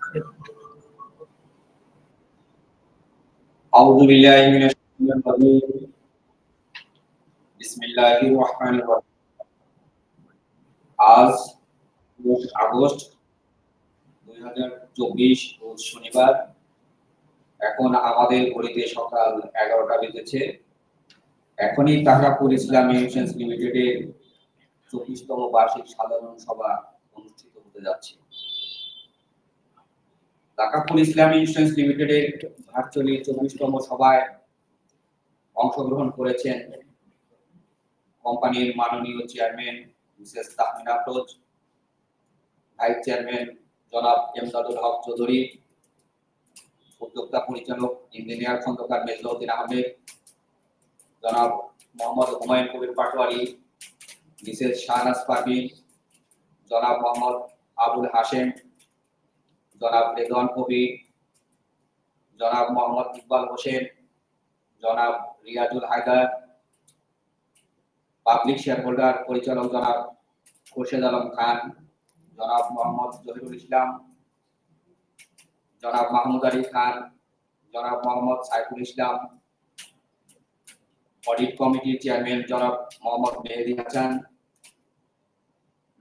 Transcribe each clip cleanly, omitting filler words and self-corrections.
أعوذ بالله من الشيطان الرجيم بسم الله الرحمن الرحيم আজ 10 আগস্ট 2024 রোজ শনিবার। এখন আমাদের ঘড়িতে সকাল 11টা বেজেছে। এখনই টাকাপুর ইসলামী ইনস্যুরেন্স লিমিটেডের 24তম বার্ষিক সাধারণ সভা অনুষ্ঠিত হতে যাচ্ছে। টাকাপুর ইসলামী ইনস্যুরেন্স লিমিটেডের ভার্চুয়ালি 24তম সভায় অংশগ্রহণ করেছেন কোম্পানির মাননীয় chairman Mrs Tahmina Afroz, vice chairman জনাব এমদাদুল হক চৌধুরী, উদ্যোক্তা পরিচালক ইঞ্জিনিয়ার খন্দকার মেজবাউদ্দিন আহমেদ, জনাব মোহাম্মদ হুমায়ুন কবির পাটোয়ারি, মিসেস শাহনাজ পারভিন, জনাব মোহাম্মদ আবুল হাশেম, জনাব রেদওয়ান কবির, জনাব মোহাম্মদ ইকবাল হোসেন, জনাব Riazul Haider, public shareholder পরিচালক জনাব খোরশেদ আলম খান, জনাব মোহাম্মদ জহিরুল ইসলাম, জনাব মাহমুদ আলী খান, জনাব মোহাম্মদ সাইফুল ইসলাম, অডিট কমিটির চেয়ারম্যান জনাব মোহাম্মদ মেহেদি হাসান,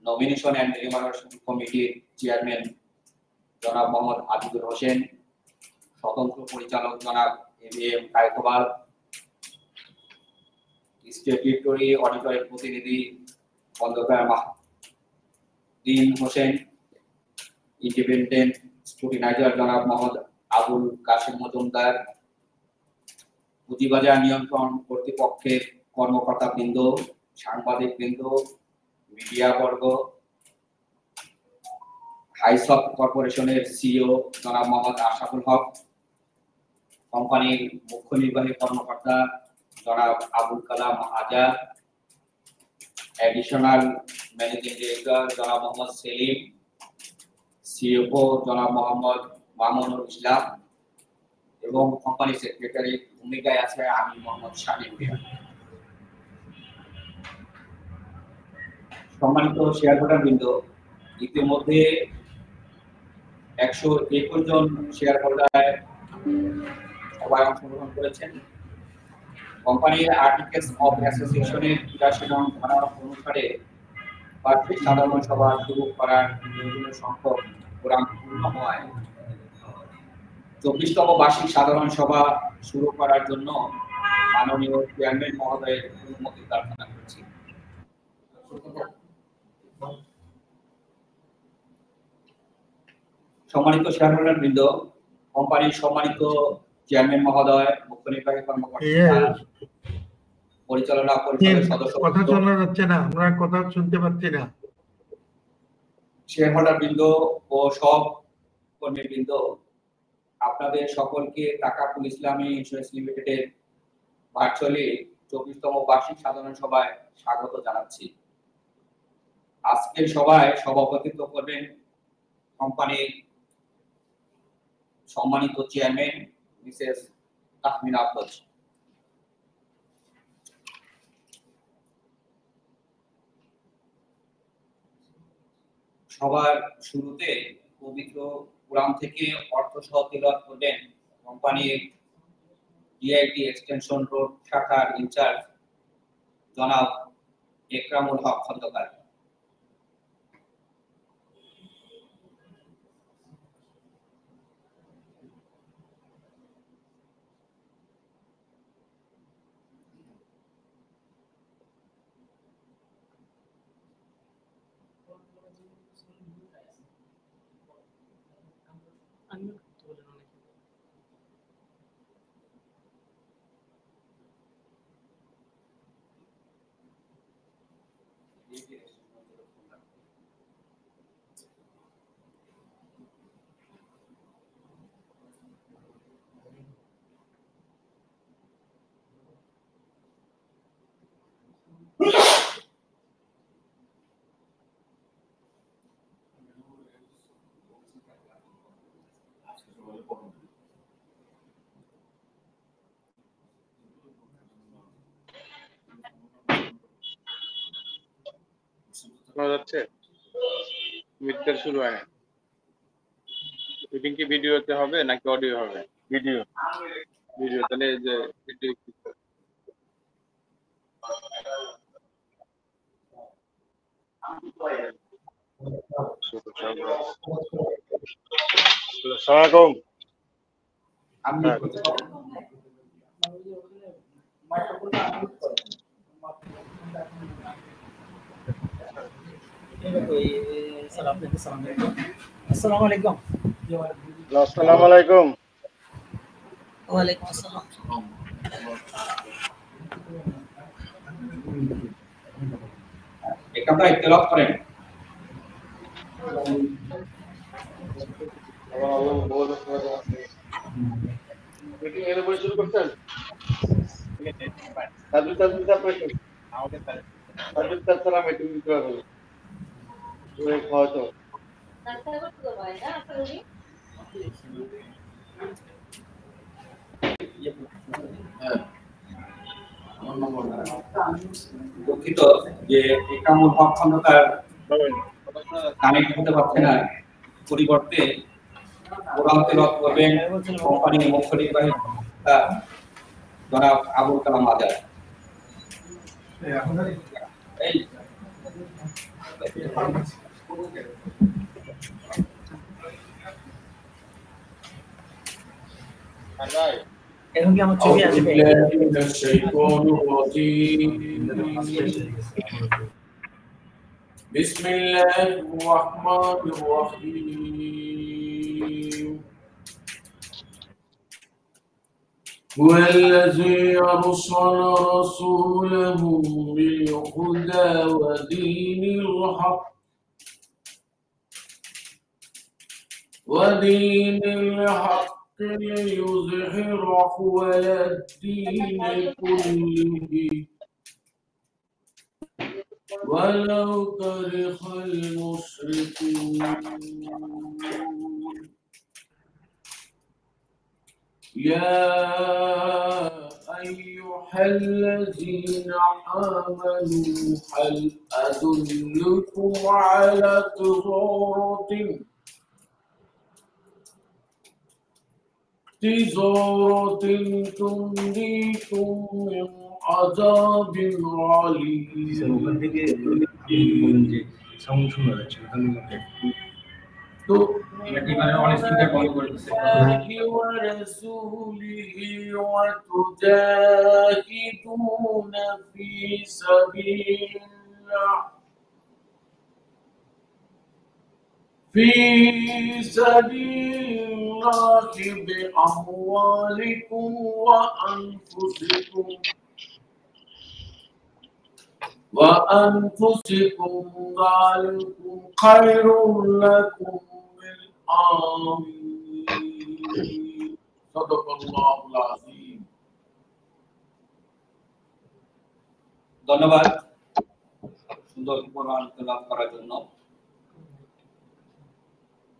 নমিনেশন এন্ড রিমার্কেশন কমিটির চেয়ারম্যান জনাব মোহাম্মদ আবিদুর হোসেন, স্বতন্ত্র পরিচালক জনাব এবিএম কায়কোবাল, স্ট্যাটিউটরি অডিটরের প্রতিনিধি খন্দকার মাহদিন হোসেন, ইন্ডিপেন্ডেন্ট স্ক্রুটিনাইজার জনাব মোহাম্মদ আবুল কাশেম মজুমদার, পুঁজিবাজার নিয়ন্ত্রণ কর্তৃপক্ষের কর্মকর্তাবৃন্দ, সাংবাদিকবৃন্দ, মিডিয়া বর্গ, হাইসপ কর্পোরেশনের সিইও জনাব মোহাম্মদ আশরাফুল হক, কোম্পানির মুখ্য নির্বাহী কর্মকর্তা জনাব Abul Kalam Azad, additional managing director জনাব মোহাম্মদ সেলিম, সিএফও জনাব মোহাম্মদ মামুনুল ইসলাম এবং কোম্পানি সেক্রেটারি ভূমিকায় আছে আমি মোহাম্মদ শামীম মিয়া। সম্মানিত শেয়ার হোল্ডার বৃন্দ, ইতিমধ্যে 121 জন শেয়ার হোল্ডার সবাই অংশগ্রহণ করেছেন। কোম্পানির আর্টিকেলস অফ অ্যাসোসিয়েশনের 83 নং ধারা অনুসারে বার্ষিক সাধারণ সভা শুরু করার প্রয়োজনীয় সংখ্যক কোরাম পূর্ণ হওয়ায় 24তম বার্ষিক সাধারণ সভা শুরু করার জন্য মাননীয় চেয়ারম্যান মহোদয়ের অনুমতি প্রার্থনা করছি। সম্মানিত শেয়ারহোল্ডার বৃন্দ, কোম্পানির সম্মানিত চেয়ারম্যান মহোদয়, মুখ্য নির্বাহী কর্মকর্তা, পরিচালনা পরিষদের সদস্য, কথা শোনা যাচ্ছে না, আমরা কথা শুনতে পাচ্ছি না। শেয়ারহোল্ডার বৃন্দ ও সব কর্মীবৃন্দ, আপনাদের সকলকে টাকাপুর ইসলামী ইনস্যুরেন্স লিমিটেডের ভার্চুয়ালি 24তম বার্ষিক সাধারণ সভায় স্বাগত জানাচ্ছি। আজকের সভায় সভাপতিত্ব করবেন কোম্পানির সম্মানিত চেয়ারম্যান মিসেস তাহমিনা আফরোজ। সবার শুরুতে পবিত্র কুরআন থেকে অর্থ সহ তিলাওয়াত করবেন কোম্পানির ডিআইটি এক্সটেনশন রোড শাখার ইনচার্জ জনাব একরামুল হক খন্দকার। শোনা যাচ্ছে? মিডটার শুরু হয় না, মিটিং কি ভিডিওতে হবে নাকি অডিও হবে? ভিডিও। ভিডিও তাহলে এই যে ভিডিও আসসালামু আমি আসসালামু আলাইকুম। আসসালামু আলাইকুম। ওয়ালাইকুম আসসালাম। একটা ভাই তেলাওয়াত করেন। মিটিং এর বই শুরু করছেন? তাছাড়া মিটিং দিতে হবে। খাওয়া তো দুঃখিত যে একামুল হক খন্দকার কানেক্ট হতে পারছে না, পরিবর্তে কোরআন তেলাওয়াত করবেন কোম্পানির মুখ্য নির্বাহী জনাব আবুল কালাম আজাদ। এই এখন কি আমার ছবি আসবে? بسم الله الرحمن الرحيم هو الذي أرسل رسوله بالهدى ودين الحق ليظهره على الدين كله ولو كره المشركون يا أيها الذين آمنوا هل أدلكم على تجارة تنجيكم من عذاب ورسوله وتجاهدون في سبيل الله بأموالكم وأنفسكم ذلكم خير لكم آمين صدق الله العظيم ধন্যবাদ সুন্দর কোরআন তেলাওয়াত করার জন্য।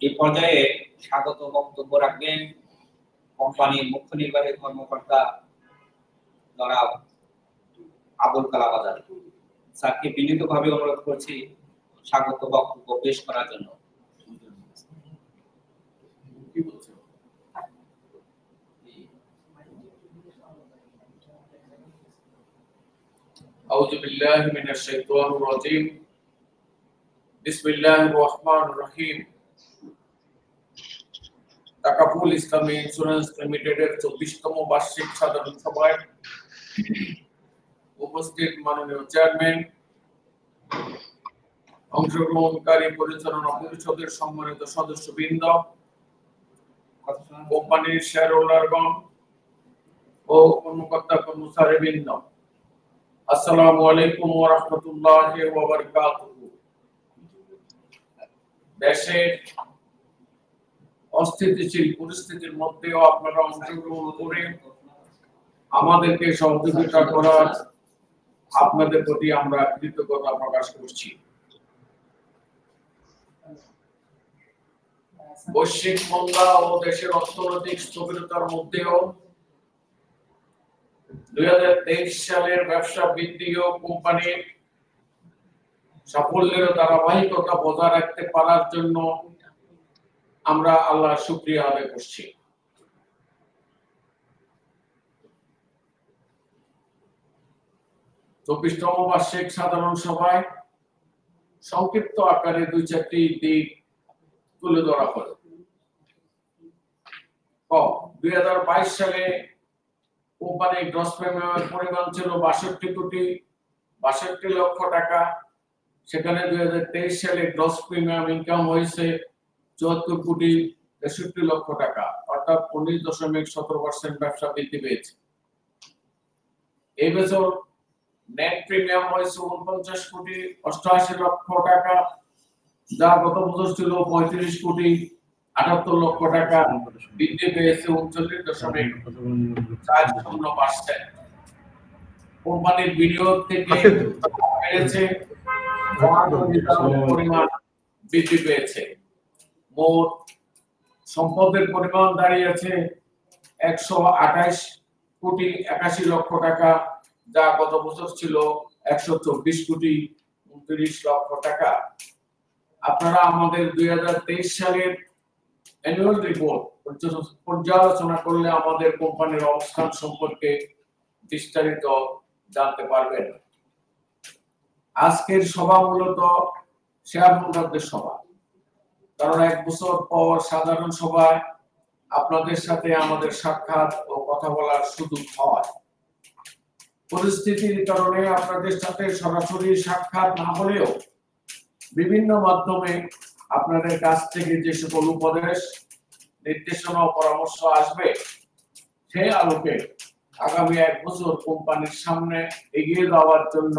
এই পর্যায়ে স্বাগত বক্তব্য রাখবেন কোম্পানির মুখ্য নির্বাহী কর্মকর্তা জনাব আবুল কালাম আজাদ। স্যারকে বিনীতভাবে অনুরোধ করছি স্বাগত বক্তব্য পেশ করার জন্য। أعوذ بالله من الشيطان الرجيم بسم الله الرحمن الرحيم তাকাফুল ইসলামী ইন্স্যুরেন্স লিমিটেডের 24তম বার্ষিক সাধারণ সভায় উপস্থিত মাননীয় চেয়ারম্যান, অংশগ্রহণকারী পরিচালনা পরিষদের সম্মানিত সদস্যবৃন্দ, কোম্পানির শেয়ার হোল্ডারগণ ও কর্মকর্তা কর্মচারীবৃন্দ, আসসালামু আলাইকুম ওয়া রাহমাতুল্লাহি ওয়া বারাকাতুহু। দেশের অস্থিতিশীল পরিস্থিতির মধ্যেও আপনারা অংশগ্রহণ করে আমাদেরকে সহযোগিতা করার আপনাদের প্রতি আমরা কৃতজ্ঞতা প্রকাশ করছি। বৈশ্বিক মন্দা ও দেশের অর্থনৈতিক স্থবিরতার মধ্যেও 2023 সালের ব্যবসা বৃদ্ধি ও কোম্পানির সাফল্যের ধারাবাহিকতা বজায় রাখতে পারার জন্য আমরা আল্লাহর শুকরিয়া আদায় করছি। চব্বিশতম বার্ষিক সাধারণ সভায় সংক্ষিপ্ত আকারে 2-4টি দিক তুলে ধরা হলো। 2022 সালে কোম্পানির গ্রস প্রিমিয়ামের পরিমাণ ছিল 62 লক্ষ টাকা। সেখানে 2023 সালে গ্রস প্রিমিয়াম ইনকাম হয়েছে 74 কোটি 63 লক্ষ টাকা, অর্থাৎ 19.17% ব্যবসা বৃদ্ধি পেয়েছে। এই বছর নেট প্রিমিয়াম হয়েছে 49 কোটি 88 লক্ষ টাকা, যা গত বছর ছিল 35 কোটি 78 লক্ষ টাকা, বৃদ্ধি পেয়েছে 39.40%। কোম্পানির বিনিয়োগ থেকে বেড়েছে, পরিমাণ বৃদ্ধি পেয়েছে। মোট সম্পদের পরিমাণ দাঁড়িয়েছে 128 কোটি 81 লক্ষ টাকা, যা গত বছর ছিল 124 কোটি 29 লক্ষ টাকা। আপনারা আমাদের 2023 সালের অ্যানুয়াল রিপোর্ট পর্যালোচনা করলে আমাদের কোম্পানির অবস্থান সম্পর্কে বিস্তারিত জানতে পারবেন। আজকের সভা মূলত শেয়ার হোল্ডারদের সভা, কারণ 1 বছর পর সাধারণ সভায় আপনাদের সাথে আমাদের সাক্ষাৎ ও কথা বলার সুযোগ হয়। পরিস্থিতির কারণে আপনাদের সাথে সরাসরি সাক্ষাৎ না হলেও বিভিন্ন মাধ্যমে আপনাদের কাছ থেকে যে সকল উপদেশ, নির্দেশনা ও পরামর্শ আসবে, সেই আলোকে আগামী 1 বছর কোম্পানির সামনে এগিয়ে যাওয়ার জন্য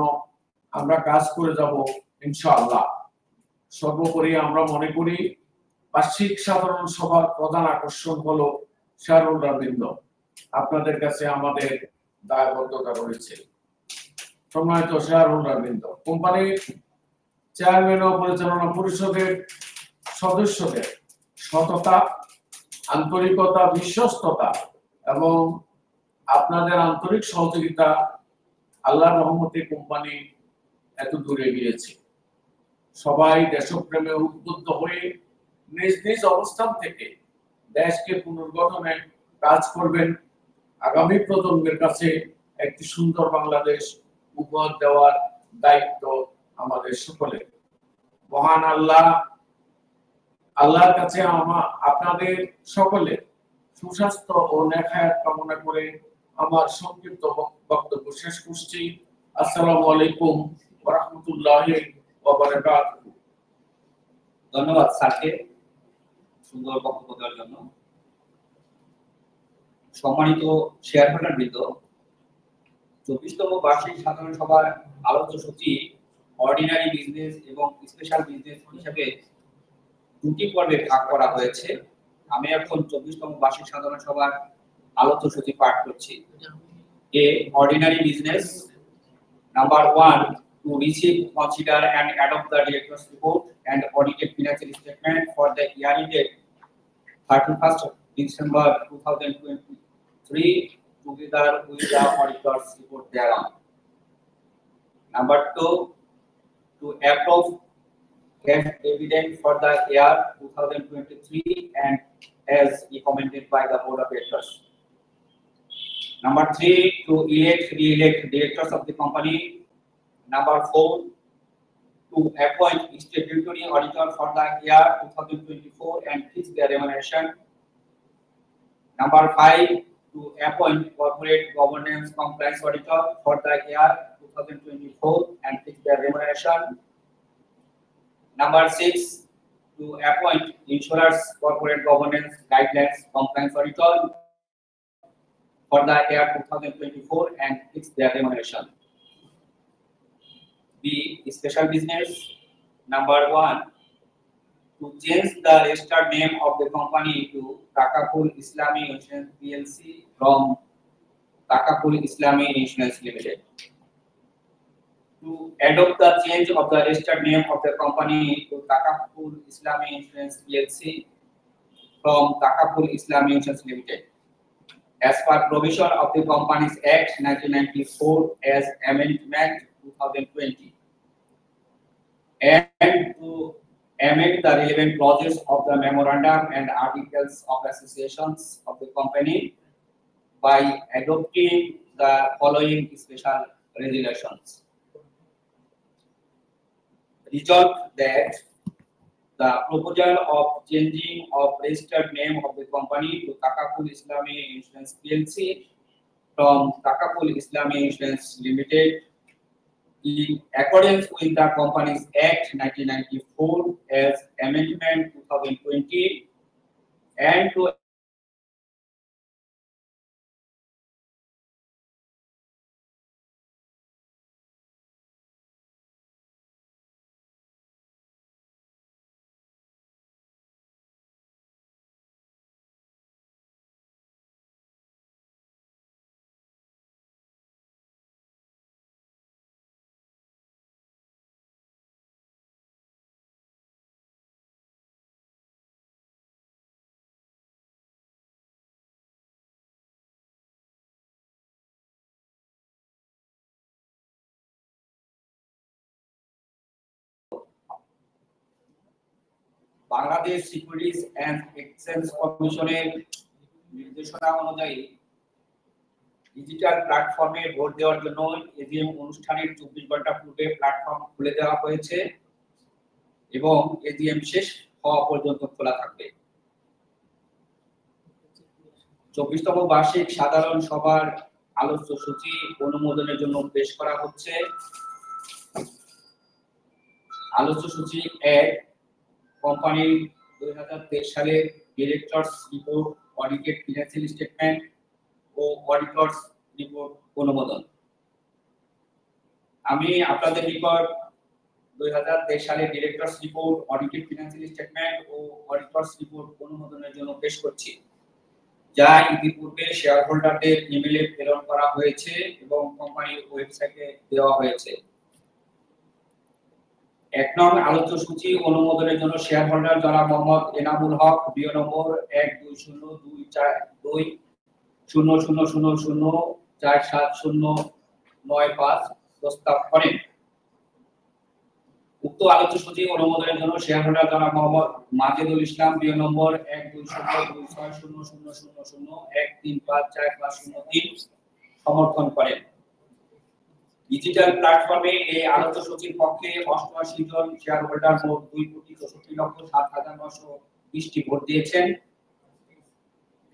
আমরা কাজ করে যাব ইনশাআল্লাহ। সর্বোপরি আমরা মনে করি বার্ষিক সাধারণ সভার প্রধান আকর্ষণ হলো শেয়ার হোল্ডারবৃন্দ। আপনাদের কাছে আমাদের দায়বদ্ধতা রয়েছে। সম্মানিত শেয়ার হোল্ডারবৃন্দ, কোম্পানির চেয়ারম্যান ও পরিচালনা পরিষদের সদস্যদের সততা, আন্তরিকতা, বিশ্বস্ততা এবং আপনাদের আন্তরিক সহযোগিতা আল্লাহর রহমতে কোম্পানি এত দূরে গিয়েছে। সবাই দেশপ্রেমে উদ্বুদ্ধ হয়ে নিজ নিজ অবস্থান থেকে দেশকে পুনর্গঠনে কাজ করবেন। আগামী প্রজন্মের কাছে একটি সুন্দর বাংলাদেশ উপহার দেওয়ার দায়িত্ব আমাদের সকলের। মহান আল্লাহর কাছে আপনাদের সকলের সুস্বাস্থ্য ও নেখায়াত কামনা করে আমার সংক্ষিপ্ত বক্তব্য শেষ করছি। আসসালামু আলাইকুম ওয়া রাহমাতুল্লাহি ওয়া বারাকাতুহু। ধন্যবাদ স্যারকে সুন্দর বক্তব্য দেওয়ার জন্য। সম্মানিত শেয়ার হোল্ডার বৃন্দ, 24তম বার্ষিক সাধারণ সভার আলোচ্য সূচি অর্ডিনারি বিজনেস এবং স্পেশাল বিজনেস হিসেবে 2টি পর্বে ভাগ করা হয়েছে। আমি এখন 24তম বার্ষিক সাধারণ সভার আলোচ্য সূচি পাঠ করছি। A ordinary business, number 1, to receive, consider and adopt the director's report and audited financial statement for the year ended 31st December 2023 together with the auditor's report thereon. Number 2, to approve cash dividend for the year 2023 and as recommended by the board of directors. Number 3, to elect, re-elect directors of the company. Number 4, to appoint statutory auditor for the year 2024 and fix their remuneration. Number 5, to appoint corporate governance compliance auditor for the year 2024 and fix their remuneration. Number 6, to appoint insurers corporate governance guidelines compliance auditor for the year 2024 and fix their remuneration. The special business, number 1, to change the registered name of the company to Takaful Islami Insurance PLC from Takaful Islami Insurance Limited. To adopt the change of the registered name of the company to Takaful Islami Insurance PLC from Takaful Islami Insurance Limited, as per provision of the Companies Act 1994 as amendment 2020, and to amend the relevant clauses of the memorandum and articles of associations of the company by adopting the following special resolutions. Resolved that the proposal of changing of registered name of the company to Takaful Islami Insurance PLC from Takaful Islami Insurance Limited in accordance with the Companies Act 1994 as Amendment 2020 and to Bangladesh securities and exchange কমিশনের নির্দেশনা অনুযায়ী digital প্ল্যাটফর্মে vote দেওয়ার জন্য AGM অনুষ্ঠানের 24 ঘন্টা পূর্বে platform খুলে দেওয়া হয়েছে এবং এজিএম শেষ হওয়া পর্যন্ত খোলা থাকবে। 24তম বার্ষিক সাধারণ সভার আলোচ্য সূচি অনুমোদনের জন্য পেশ করা হচ্ছে। আলোচ্য সূচি 1 কোম্পানির 2023 সালের directors report, audited financial statement ও অডিটরস রিপোর্ট অনুমোদন। আমি আপনাদের নিকট 2023 সালের directors report, audited financial statement ও অডিটরস রিপোর্ট অনুমোদনের জন্য পেশ করছি, যা ইতিপূর্বে শেয়ার হোল্ডারদের ইমেইলে প্রেরণ করা হয়েছে এবং কোম্পানির ওয়েবসাইটে দেওয়া হয়েছে। 1 নং আলোচ্য সূচি অনুমোদনের জন্য শেয়ার হোল্ডার জনাব মোহাম্মদ এনামুল হক বিও নম্বর 1202470004709 প্রস্তাব করেন। উক্ত আলোচ্য সূচি অনুমোদনের জন্য শেয়ার হোল্ডার জনাব মোহাম্মদ মাজেদুল ইসলাম বিও নম্বর 120260001354503 সমর্থন করেন। ডিজিটাল প্ল্যাটফর্মে এই আলোচ্য সূচির পক্ষে 88 জন শেয়ার হোল্ডার মোট 2,64,07,920টি ভোট দিয়েছেন।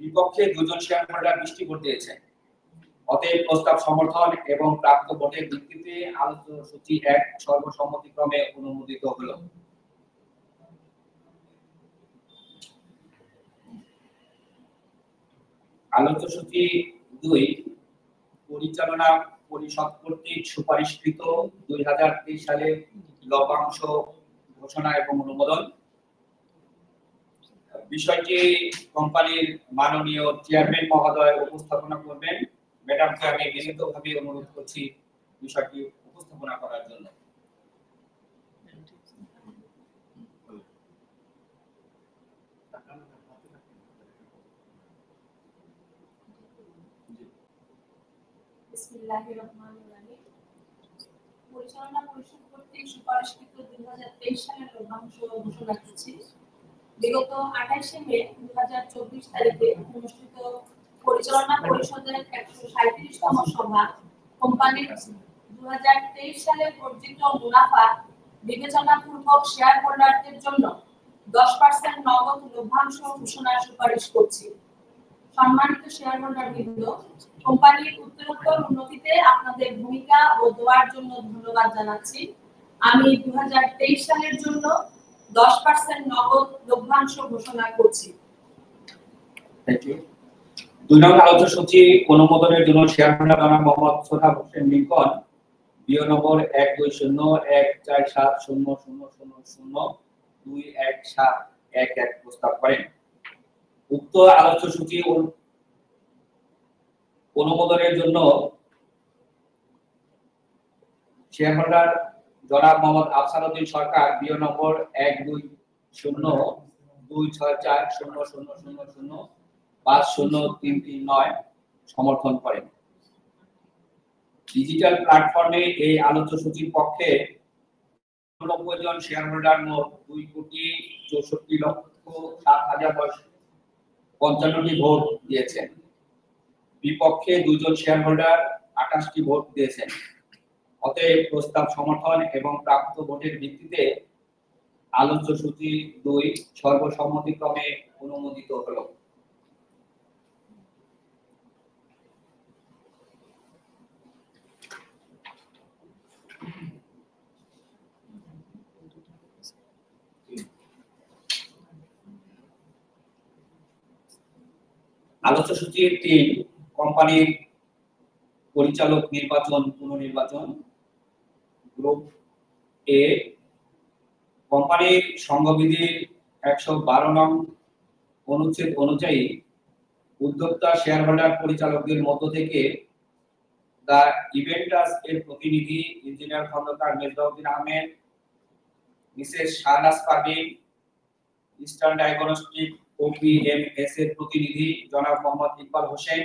বিপক্ষে 2 জন শেয়ার হোল্ডার 20টি ভোট দিয়েছেন। অতএব প্রস্তাব সমর্থন এবং প্রাপ্ত ভোটের ভিত্তিতে আলোচ্য সূচি 1 সর্বসম্মতিক্রমে অনুমোদিত হলো। আলোচ্য সূচি 2 পরিচালনা পরিষদ কর্তৃক সুপারিশকৃত 2023 সালের লভ্যাংশ ঘোষণা এবং অনুমোদন। বিষয়টি কোম্পানির মাননীয় চেয়ারম্যান মহোদয় উপস্থাপনা করবেন। ম্যাডামকে আমি বিনীতভাবে অনুরোধ করছি বিষয়টি উপস্থাপনা করার জন্য। পরিচালনা পরিষদ কর্তৃক সুপারিশকৃত 2023 সালের লভ্যাংশ ঘোষণা করছি। বিগত 28 মে 2024 তারিখে অনুষ্ঠিত পরিচালনা পরিষদের 137তম সভা কোম্পানির 2023 সালের অর্জিত মুনাফা বিবেচনাপূর্বক শেয়ার হোল্ডারদের জন্য 10% নগদ লভ্যাংশ ঘোষণার সুপারিশ করছি। সম্মানিত শেয়ার হোল্ডার বৃন্দ, কোম্পানির উত্তরোত্তর উন্নতিতে আপনাদের ভূমিকা ও দোয়ার জন্য ধন্যবাদ জানাচ্ছি। আমি 2023 সালের জন্য 10% নগদ লভ্যাংশ ঘোষণা করছি। Thank you. 2 নং আলোচ্য সূচি অনুমোদনের জন্য শেয়ার হোল্ডার জনাব মোহাম্মদ সোহাব হোসেন লিংকন বিও নম্বর 120140000211711 প্রস্তাব করেন। উক্ত আলোচ্য সূচি অনুমোদনের জন্য শেয়ার হোল্ডার জনাব মোহাম্মদ আফসারউদ্দিন সরকার বিও নম্বর 120260000503339 সমর্থন করেন। ডিজিটাল প্ল্যাটফর্মে এই আলোচ্য সূচির পক্ষে 89 জন শেয়ার হোল্ডার মোট 2,64,07,955টি ভোট দিয়েছেন। বিপক্ষে 2 জন শেয়ার হোল্ডার 28টি ভোট দিয়েছেন। অতএব প্রস্তাব সমর্থন এবং প্রাপ্ত ভোটের ভিত্তিতে আলোচ্য সূচি 2 সর্বসম্মতিক্রমে অনুমোদিত হলো। আলোচ্য সূচি 3 কোম্পানির পরিচালক নির্বাচন পুনর্নির্বাচন। গ্রুপ এ, কোম্পানির সংবিধির 112 নং অনুচ্ছেদ অনুযায়ী উদ্যোক্তা শেয়ার হোল্ডার পরিচালকদের মধ্য থেকে দা ইভেন্টাস এর প্রতিনিধি engineer Khandakar Mezbauddin Ahmed, Mrs Shahnaz Parveen, Eastern Diagnostic OPMS এর প্রতিনিধি জনাব মোহাম্মদ ইকবাল হোসেন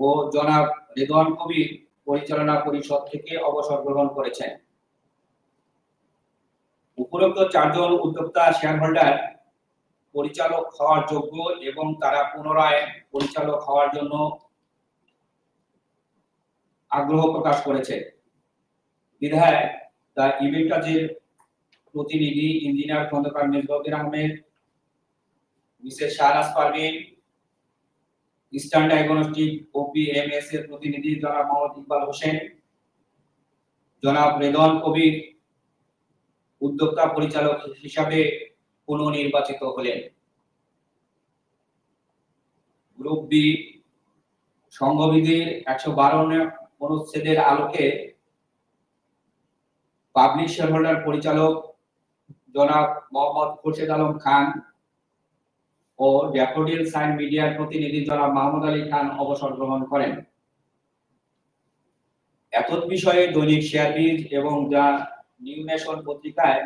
ও জনাব রেদওয়ান কবির পরিচালনা পরিষদ থেকে অবসর গ্রহণ করেছেন। উপরোক্ত 4 জন উদ্যোক্তা শেয়ার হোল্ডার পরিচালক হওয়ার যোগ্য এবং তারা পুনরায় পরিচালক হওয়ার জন্য আগ্রহ প্রকাশ করেছে। বিধায় দা ইভেন্টাসের প্রতিনিধি engineer Khandakar Mezbauddin Ahmed, Mrs Shahnaz Parveen, Eastern Diagnostic OPMS এর প্রতিনিধি জনাব মোহাম্মদ ইকবাল হোসেন, জনাব রেদওয়ান কবির উদ্যোক্তা পরিচালক হিসাবে পুনর্নির্বাচিত হলেন। গ্রুপ বি, সংবিধির 112 অনুচ্ছেদের আলোকে পাবলিক শেয়ার হোল্ডার পরিচালক জনাব মোহাম্মদ খোরশেদ আলম খান ও ড্যাফোডিল সাইন মিডিয়ার প্রতিনিধি জনাব মাহমুদ আলী খান অবসর গ্রহণ করেন। এতদ বিষয়ে দৈনিক শেয়ারবিজ এবং দ্য নিউ নেশন পত্রিকায়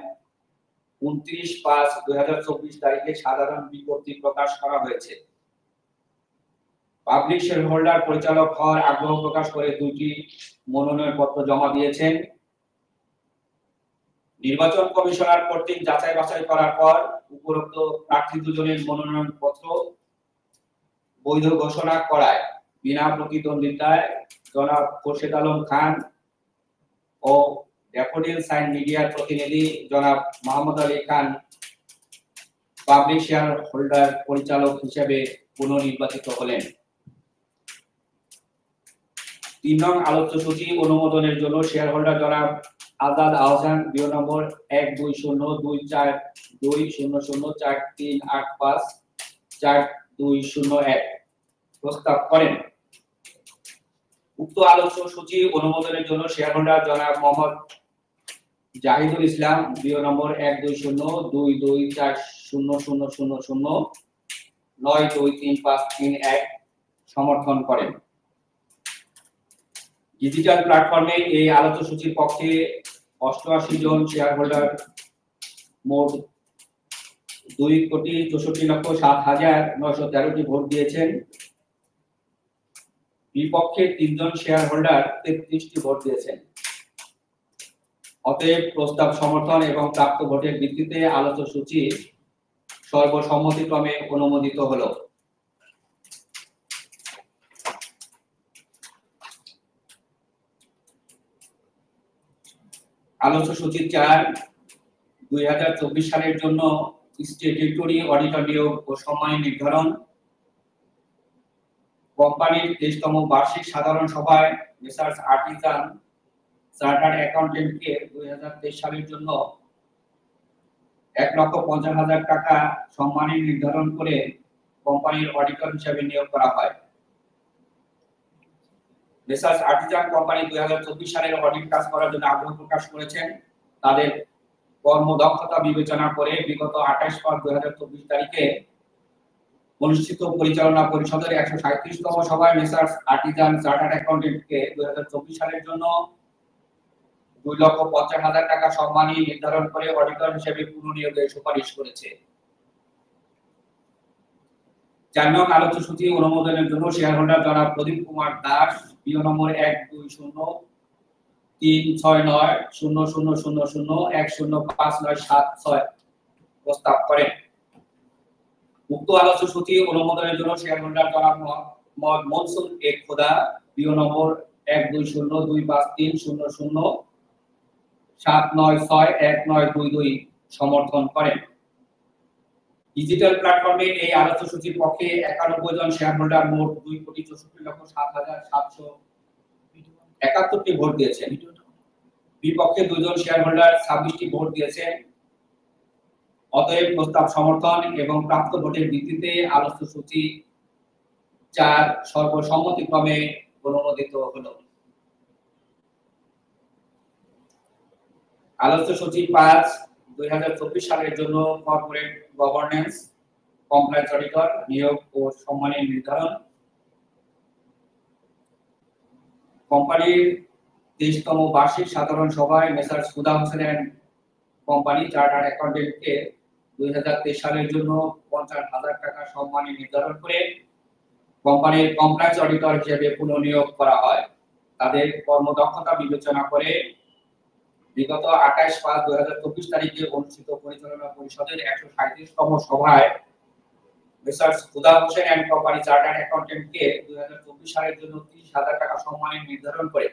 29/5/2024 তারিখে সাধারণ বিজ্ঞপ্তি প্রকাশ করা হয়েছে। পাবলিক শেয়ার হোল্ডার পরিচালক হওয়ার আগ্রহ প্রকাশ করে 2টি মনোনয়নপত্র জমা দিয়েছেন। নির্বাচন কমিশনার কর্তৃক যাচাই বাছাই করার পর উপরোক্ত প্রার্থী দুজনের মনোনয়নপত্র বৈধ ঘোষণা করায় বিনা প্রতিদ্বন্দ্বিতায় জনাব খোরশেদ আলম খান ও ড্যাফোডিল সাইন মিডিয়ার প্রতিনিধি জনাব Mahmud Ali Khan public shareholder পরিচালক হিসেবে পুনর্নির্বাচিত হলেন। 3 নং আলোচ্য সূচি অনুমোদনের জন্য শেয়ার হোল্ডার জনাব আজাদ আহসান বিও নম্বর 1202438542001 প্রস্তাব করেন। উক্ত আলোচ্য সূচি অনুমোদনের জন্য শেয়ার হোল্ডার জনাব মোহাম্মদ জাহিদুল ইসলাম বিও নম্বর 12022200009235331 সমর্থন করেন। ডিজিটাল প্ল্যাটফর্মে এই আলোচ্য সূচির পক্ষে 88 জন শেয়ার হোল্ডার মোট 2,64,07,913টি ভোট দিয়েছেন। বিপক্ষে 3 জন শেয়ার হোল্ডার 33টি ভোট দিয়েছেন। অতএব প্রস্তাব সমর্থন এবং প্রাপ্ত ভোটের ভিত্তিতে আলোচ্য সূচি সর্বসম্মতিক্রমে অনুমোদিত হলো। আলোচ্য সূচি 4 2024 সালের জন্য স্ট্যাটিউটরি অডিটর নিয়োগ ও সম্মান নির্ধারণ। কোম্পানির 23তম বার্ষিক সাধারণ সভায় মেসার্স আর্টিজান চার্টার্ড অ্যাকাউন্টেন্টকে 2023 সালের জন্য 1,50,000 টাকা সম্মানী নির্ধারণ করে কোম্পানির অডিটর হিসেবে নিয়োগ করা হয়। মেসার্স আর্টিজান কোম্পানি 2024 সালের অডিট কাজ করার জন্য আগ্রহ প্রকাশ করেছেন। তাদের কর্মদক্ষতা বিবেচনা করে বিগত 28/5/2024 তারিখে অনুষ্ঠিত পরিচালনা পরিষদের 137তম সভায় মেসার্স আর্টিজান চার্টার্ড অ্যাকাউন্টেন্টকে 2024 সালের জন্য 2,50,000 টাকা সম্মানী নির্ধারণ করে অডিটর হিসেবে পুনর্নিয়োগের সুপারিশ করেছে। 4 নং আলোচ্য সূচি অনুমোদনের জন্য শেয়ার হোল্ডার জনাব প্রদীপ কুমার দাস বিও নম্বর 3690000105976 প্রস্তাব করেন। উক্ত আলোচ্য সূচি অনুমোদনের জন্য শেয়ার হোল্ডার জনাব মোহাম্মদ মনসুর এ খোদা বিও নম্বর 120253007961922 সমর্থন করেন। ডিজিটাল প্ল্যাটফর্মে এই আলোচ্য সূচির পক্ষে 91 জন শেয়ার হোল্ডার মোট 2,64,07,771টি ভোট দিয়েছেন। বিপক্ষে 2 জন শেয়ার হোল্ডার 26টি ভোট দিয়েছেন। অতএব প্রস্তাব সমর্থন এবং প্রাপ্ত ভোটের ভিত্তিতে আলোচ্য সূচি 4 সর্বসম্মতিক্রমে অনুমোদিত হলো। আলোচ্য সূচি 5 2024 সালের জন্য কর্পোরেট গভর্নেন্স কমপ্লায়েন্স অডিটর নিয়োগ ও সম্মানের নির্ধারণ। কোম্পানির 23তম বার্ষিক সাধারণ সভায় Messrs Huda Hossain and company chartered অ্যাকাউন্টেন্টকে 2023 সালের জন্য 50,000 টাকা সম্মানী নির্ধারণ করে কোম্পানির কমপ্লায়েন্স অডিটর হিসেবে পুনর্নিয়োগ করা হয়। তাদের কর্মদক্ষতা বিবেচনা করে বিগত 28/5/2024 তারিখে অনুষ্ঠিত পরিচালনা পরিষদের 137তম সভায় Messrs Huda Hossain and company chartered অ্যাকাউন্টেন্টকে 2024 সালের জন্য 30,000 টাকা সম্মানী নির্ধারণ করে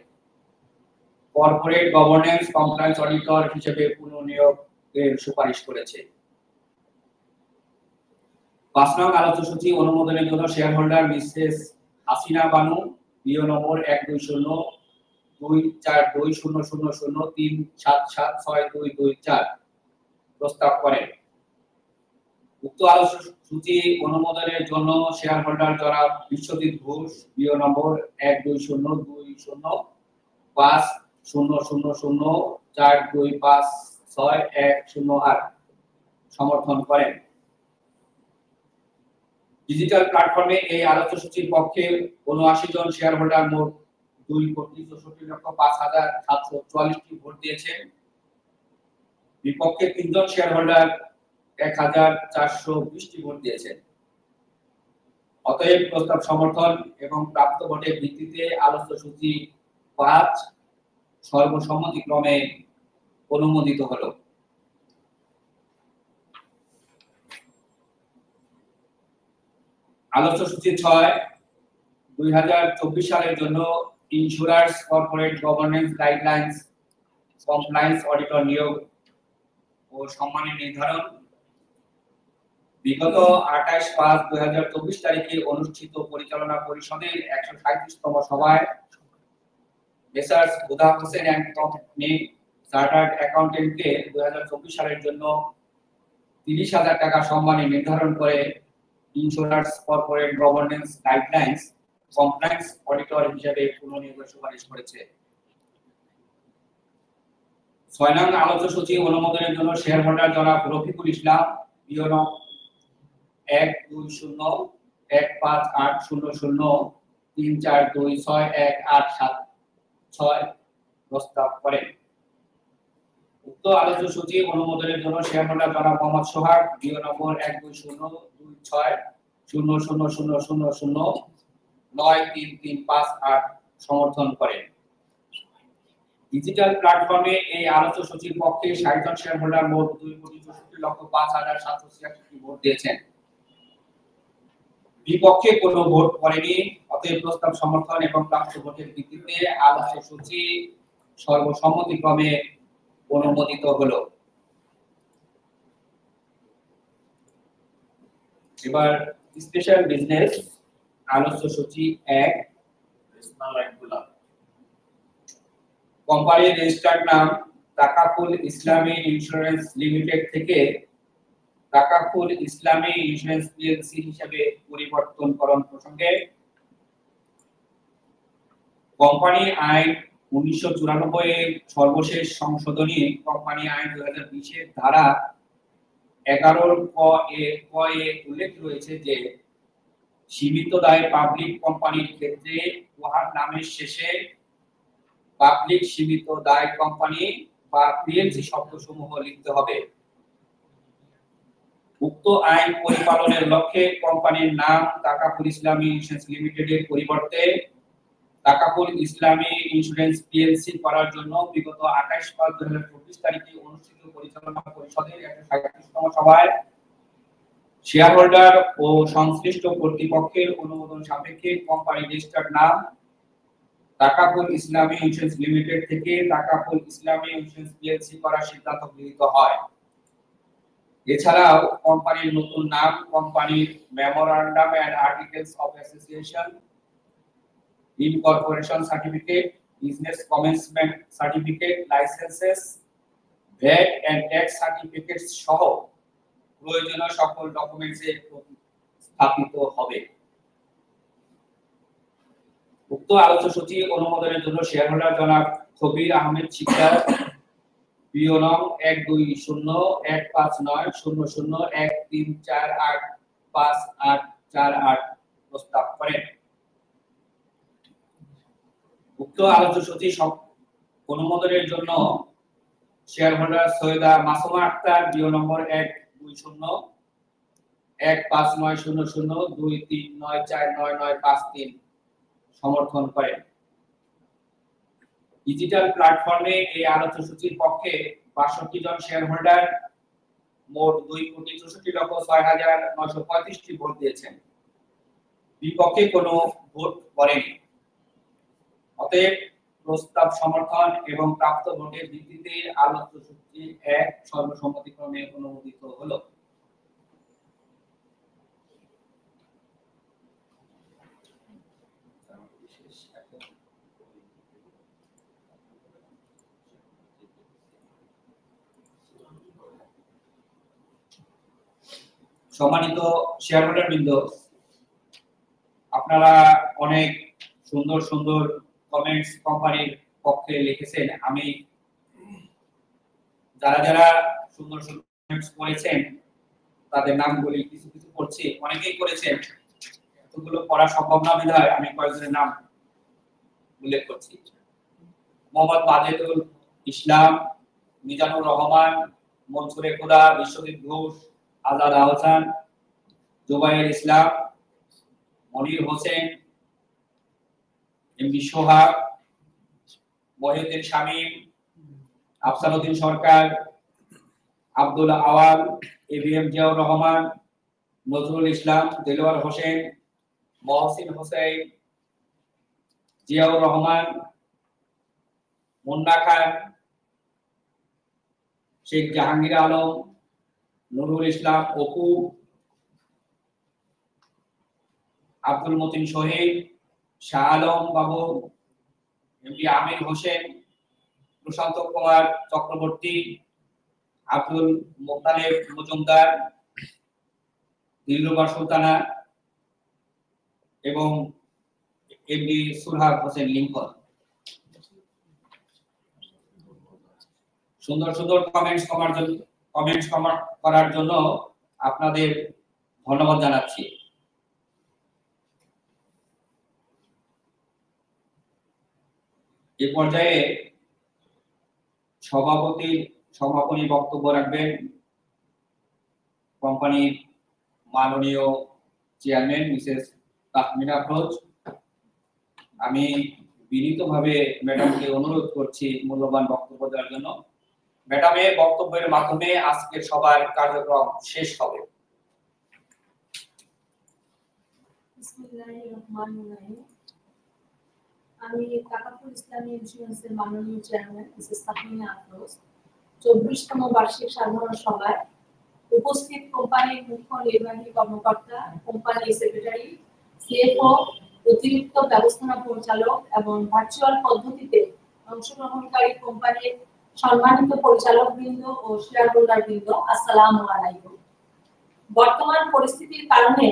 কর্পোরেট গভর্নেন্স কমপ্লায়েন্স অডিটর হিসেবে পুনর্নিয়োগের সুপারিশ করেছে। 5 নং আলোচ্য সূচি অনুমোদনের জন্য shareholder Mrs Hasina Banu BO number 1202437762224 প্রস্তাব করেন। উক্ত আলোচ্য সূচি অনুমোদনের জন্য শেয়ার হোল্ডার জনাব বিশ্বজিৎ ঘোষ বিও নম্বর 12020500042566108 সমর্থন করেন। ডিজিটাল প্ল্যাটফর্মে এই আলোচ্য সূচির পক্ষে 79 জন শেয়ার হোল্ডার মোট 2,64,05,744টি ভোট দিয়েছেন। বিপক্ষে 3 জন শেয়ার হোল্ডার 1,420টি ভোট দিয়েছেন। অতএব প্রস্তাব সমর্থন এবং প্রাপ্ত ভোটের ভিত্তিতে আলোচ্য সূচি 5 সর্বসম্মতিক্রমে অনুমোদিত হলো। আলোচ্য সূচি 6 2024 সালের জন্য insurance corporate governance guidelines compliance auditor নিয়োগ ও সম্মানী নির্ধারণ। বিগত 28/5/2024 তারিখে অনুষ্ঠিত পরিচালনা পরিষদের 137তম সভায় Messrs Huda Hossain and company chartered অ্যাকাউন্টেন্টকে 2024 সালের জন্য 30,000 টাকা সম্মানী নির্ধারণ করে insurance corporate governance guidelines compliance auditor হিসেবে পুনর্নিয়োগের সুপারিশ করেছে। 6 নং আলোচ্য সূচি অনুমোদনের জন্য শেয়ার হোল্ডার জনাব রফিকুল ইসলাম বিও নম্বর 120158003426186 প্রস্তাব করেন। উক্ত আলোচ্য সূচি অনুমোদনের জন্য শেয়ার হোল্ডার জনাব মোহাম্মদ সোহাগ বিও নম্বর 120260000093358 সমর্থন করেন। ডিজিটাল প্ল্যাটফর্মে এই আলোচ্য সূচির পক্ষে 60 জন শেয়ার হোল্ডার মোট 2,64,05,786টি ভোট দিয়েছেন। বিপক্ষে কোনো ভোট পড়েনি। অতএব প্রস্তাব সমর্থন এবং প্রাপ্ত ভোটের ভিত্তিতে আলোচ্য সূচি সর্বসম্মতিক্রমে অনুমোদিত হলো। এবার স্পেশাল বিজনেস আলোচ্য সূচি 1 কোম্পানির রেজিস্টার্ড নাম তাকাফুল ইসলামী ইন্স্যুরেন্স লিমিটেড থেকে তাকাফুল ইসলামী ইন্স্যুরেন্স পিএলসি হিসেবে পরিবর্তনকরণ প্রসঙ্গে কোম্পানি আইন 1994 এর সর্বশেষ সংশোধনী কোম্পানি আইন 2020 এর ধারা 11 ক এ উল্লেখ রয়েছে যে সীমিত দায় পাবলিক কোম্পানির ক্ষেত্রে উহার নামের শেষে পাবলিক সীমিত দায় কোম্পানি বা পিএলসি শব্দসমূহ লিখতে হবে। উক্ত আইন পরিপালনের লক্ষ্যে কোম্পানির নাম তাকাফুল ইসলামী ইন্স্যুরেন্স লিমিটেডের পরিবর্তে তাকাপুর ইসলামী ইন্স্যুরেন্স পিএলসি করার জন্য বিগত 28/5/2024 তারিখে অনুষ্ঠিত পরিচালনা পরিষদের 137তম সভায় শেয়ার হোল্ডার ও সংশ্লিষ্ট কর্তৃপক্ষের অনুমোদন সাপেক্ষে কোম্পানি রেজিস্টার্ড নাম তাকাপুর ইসলামী ইন্স্যুরেন্স লিমিটেড থেকে তাকাপুর ইসলামী ইন্স্যুরেন্স পিএলসি করার সিদ্ধান্ত গৃহীত হয়। এছাড়াও কোম্পানির নতুন নাম, কোম্পানির memorandum and articles of association, incorporation certificate, business commencement certificate, licences, VAT and tax certificates সহ প্রয়োজনীয় সকল ডকুমেন্টসে স্থাপিত হবে। উক্ত আলোচ্যসূচি অনুমোদনের জন্য শেয়ার হোল্ডার জনাব খবির আহমেদ শিকদার বিও নং 12001590013485848 প্রস্তাব করেন। উক্ত আলোচ্যসূচি অনুমোদনের জন্য shareholder Syeda Masuma Akter BO number 120159002394993 সমর্থন করেন। ডিজিটাল প্ল্যাটফর্মে এই আলোচ্যসূচির পক্ষে 62 জন শেয়ার হোল্ডার মোট 2,64,06,935টি ভোট দিয়েছেন। বিপক্ষে কোনো ভোট পড়েনি। অতএব প্রস্তাব সমর্থন এবং প্রাপ্ত ভোটের ভিত্তিতে আলোচ্যসূচি 1 সর্বসম্মতিক্রমে অনুমোদিত হলো। সম্মানিত শেয়ার হোল্ডার বৃন্দ, আপনারা অনেক সুন্দর সুন্দর কমেন্টস কোম্পানির পক্ষে লিখেছেন। আমি যারা যারা সুন্দর সুন্দর কমেন্টস করেছেন তাদের নামগুলি কিছু কিছু পড়ছি। অনেকেই করেছেন, এতগুলো পড়া সম্ভব না বিধায় আমি কয়েকজনের নাম উল্লেখ করছি। মোহাম্মদ মাজেদুল ইসলাম, মিজানুর রহমান, মনসুরে খোদা, বিশ্বজিৎ ঘোষ, আজাদ আহসান, জুবাইর ইসলাম, মনির হোসেন, এমডি সোহাগ, মহিউদ্দিন শামীম, আফসারউদ্দিন সরকার, আব্দুল আওয়াল, এবিএম জিয়াউর রহমান, নজরুল ইসলাম, দেলোয়ার হোসেন, মহসিন হোসেন, জিয়াউর রহমান, মুন্না খান, শেখ জাহাঙ্গীর আলম, নুরুল ইসলাম অপু, আব্দুল মতিন শহীদ, শাহ আলম বাবু, এমডি আমির হোসেন, প্রশান্ত কুমার চক্রবর্তী, আব্দুল মোত্তালেব মজুমদার, দিলরুবা সুলতানা এবং এমডি সুরহাব হোসেন লিঙ্কন। সুন্দর সুন্দর কমেন্টস করার জন্য আপনাদের ধন্যবাদ জানাচ্ছি। এই পর্যায়ে সভাপতি বক্তব্য রাখবেন কোম্পানির মাননীয় চেয়ারম্যান মিসেস তাহমিনা আফরোজ। আমি বিনীতভাবে ম্যাডামকে অনুরোধ করছি মূল্যবান বক্তব্য দেওয়ার জন্য। ম্যাডামের বক্তব্যের মাধ্যমে আজকের সবার কার্যক্রম শেষ হবে। বিসমিল্লাহির রহমানির রহিম। আমি তাকাপুর ইসলামী ইন্স্যুরেন্সের মাননীয় চেয়ারম্যান মিসেস তাহমিনা আফরোজ 24তম বার্ষিক সাধারণ সভায় উপস্থিত কোম্পানির মুখ্য নির্বাহী কর্মকর্তা, কোম্পানির সেক্রেটারি, সিএফও, অতিরিক্ত ব্যবস্থাপনা পরিচালক এবং ভার্চুয়াল পদ্ধতিতে অংশগ্রহণকারী কোম্পানির সম্মানিত পরিচালকবৃন্দ ও শেয়ার হোল্ডারবৃন্দ, আসসালামু আলাইকুম। বর্তমান পরিস্থিতির কারণে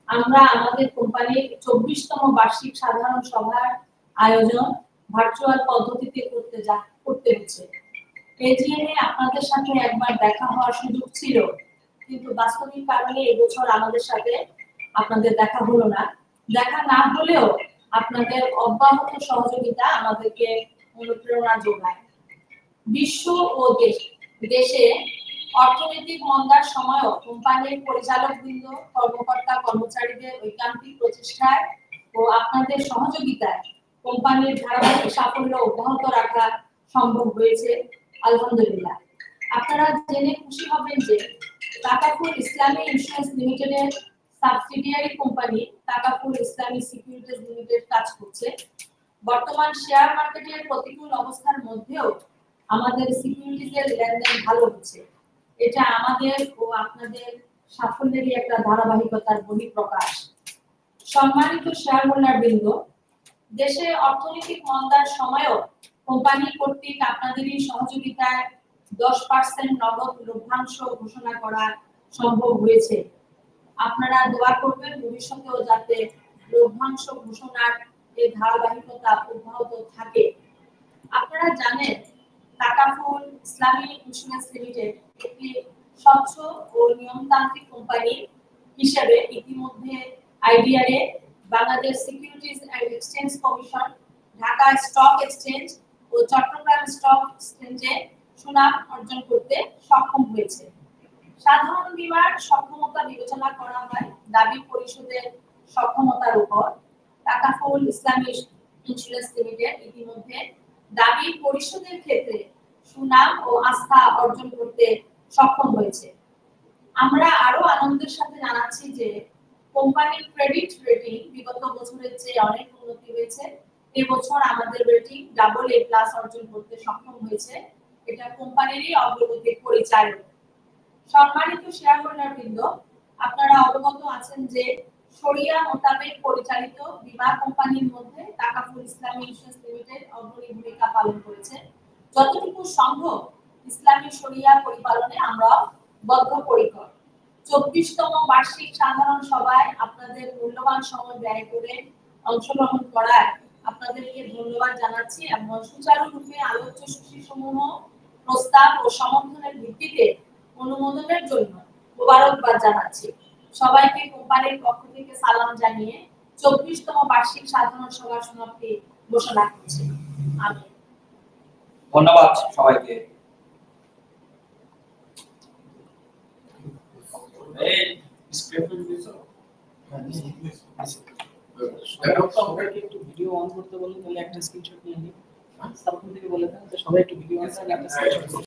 আমরা আমাদের কোম্পানির 24তম বার্ষিক সাধারণ সভার আয়োজন ভার্চুয়াল পদ্ধতিতে করতে হচ্ছে। এজিএমে আপনাদের সাথে একবার দেখা হওয়ার সুযোগ ছিল, কিন্তু বাস্তবিক কারণে এবছর আমাদের সাথে আপনাদের দেখা হলো না। দেখা না হলেও আপনাদের অব্যাহত সহযোগিতা আমাদেরকে অনুপ্রেরণা যোগায়। বিশ্ব ও দেশে অর্থনৈতিক মন্দার সময়ও কোম্পানির পরিচালকবৃন্দ, কর্মকর্তা কর্মচারীদের ঐকান্তিক প্রচেষ্টায় ও আপনাদের সহযোগিতায় কোম্পানির ধারাবাহিক সাফল্য অব্যাহত রাখা সম্ভব হয়েছে আলহামদুলিল্লাহ। আপনারা জেনে খুশি হবেন যে তাকাফুল ইসলামী ইন্স্যুরেন্স লিমিটেডের সাবসিডিয়ারি কোম্পানি তাকাফুল ইসলামী সিকিউরিটিজ লিমিটেড কাজ করছে। বর্তমান শেয়ার মার্কেটের প্রতিকূল অবস্থার মধ্যেও আমাদের সিকিউরিটিজের লেনদেন ভালো হচ্ছে। এটা আমাদের ও আপনাদের সাফল্যেরই একটা ধারাবাহিকতার বহিঃপ্রকাশ। সম্মানিত শেয়ার হোল্ডারবৃন্দ, দেশে অর্থনৈতিক মন্দার সময়ও কোম্পানি কর্তৃক আপনাদেরই সহযোগিতায় 10% নগদ লভ্যাংশ ঘোষণা করা সম্ভব হয়েছে। আপনারা দোয়া করবেন ভবিষ্যতেও যাতে লভ্যাংশ ঘোষণার এই ধারাবাহিকতা অব্যাহত থাকে। আপনারা জানেন তাকাফুল ইসলামী ইন্স্যুরেন্স লিমিটেড একটি স্বচ্ছ ও নিয়মতান্ত্রিক কোম্পানি হিসেবে ইতিমধ্যে IDRA, Bangladesh securities and exchange commission, Dhaka stock exchange ও চট্টগ্রাম স্টক এক্সচেঞ্জে সুনাম অর্জন করতে সক্ষম হয়েছে। সাধারণ বীমার সক্ষমতা বিবেচনা করা হয় দাবি পরিশোধের সক্ষমতার উপর। তাকাফুল ইসলামী ইন্স্যুরেন্স লিমিটেড ইতিমধ্যে দাবি পরিশোধের ক্ষেত্রে সুনাম ও আস্থা অর্জন করতে সক্ষম হয়েছে। আমরা আরো আনন্দের সাথে জানাচ্ছি যে কোম্পানির ক্রেডিট রেটিং বিগত বছরের চেয়ে অনেক উন্নতি হয়েছে। এবছর আমাদের রেটিং AA+ অর্জন করতে সক্ষম হয়েছে। এটা কোম্পানিরই অগ্রগতির পরিচায়ক। সম্মানিত শেয়ার হোল্ডারবৃন্দ, আপনারা অবগত আছেন যে শরিয়া মোতাবেক পরিচালিত বীমা কোম্পানির মধ্যে তাকাফুল ইসলামী ইন্স্যুরেন্স লিমিটেড অগ্রণী ভূমিকা পালন করেছে। যতটুকু সম্ভব ইসলামী শরিয়া পরিপালনে আমরা বদ্ধপরিকর। 24তম বার্ষিক সাধারণ সভায় আপনাদের মূল্যবান সময় ব্যয় করে অংশগ্রহণ করায় আপনাদেরকে ধন্যবাদ জানাচ্ছি এবং সুচারুরূপে আলোচ্য সুশীসমূহ প্রস্তাব ও সমর্থনের ভিত্তিতে অনুমোদনের জন্য মোবারকবাদ জানাচ্ছি। সবাইকে কোম্পানির পক্ষ থেকে সালাম জানিয়ে 24তম বার্ষিক সাধারণ সভার সমাপ্তি ঘোষণা করছি। আমিন। ধন্যবাদ সবাইকে। এই স্ক্রিপ্ট দিছো? সবাইকে একটু ভিডিও অন করতে বলুন, তাহলে একটা স্ক্রিনশট নিয়ে নিই। সাবকম থেকে বলে দেন সবাই একটু ভিডিও অন করে একটা স্ক্রিনশট